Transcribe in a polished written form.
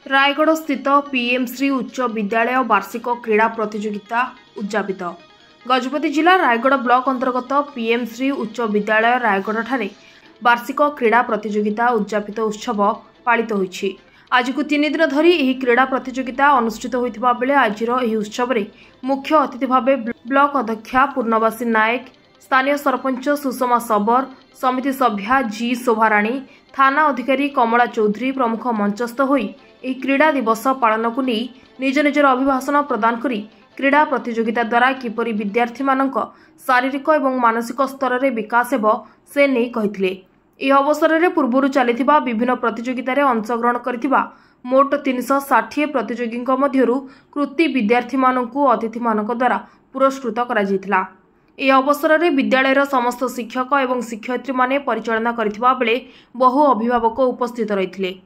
रायगढ़ स्थित पीएम श्री उच्च विद्यालय वार्षिक क्रीड़ा प्रतियोगिता उद्यापित। गजपति जिला रायगढ़ ब्लॉक अंतर्गत पीएम श्री उच्च विद्यालय रायगढ़ ठारे वार्षिक क्रीड़ा प्रतियोगिता उद्यापित उत्सव पालित होइछि। आज को 3 दिन धरी यह क्रीड़ा प्रतियोगिता अनुष्ठित होइथिबा बेले आजिर यह उत्सव रे मुख्य अतिथि भावे ब्लॉक अध्यक्षा पूर्णवासी नायक, स्थानीय सरपंच सुषमा सबर, समिति सभ्या जी शोभाराणी, थाना अधिकारी कमला चौधरी प्रमुख मंचस्थ होई ଏହି क्रीड़ा दिवस पालन को नहीं निज निजर अभिभाषण प्रदान करी क्रीड़ा प्रतियोगिता द्वारा किपरि विद्यार्थी मानक शारीरिक और मानसिक स्तर में विकास हेब से नहीं कहिथिले। ଏହି अवसर पूर्व चलिथिबा विभिन्न प्रतियोगिता अंशग्रहण करिथिबा मोट 360 प्रतियोगी मध्यरु कृति विद्यार्थी मानकु अतिथि मानक द्वारा पुरस्कृत करा जायतिला। ଏହି अवसर विद्यालयर समस्त शिक्षक और शिक्षयित्री माने परिचालना करिथिबा बेले बहु अभिभावक उपस्थित रहिथिले।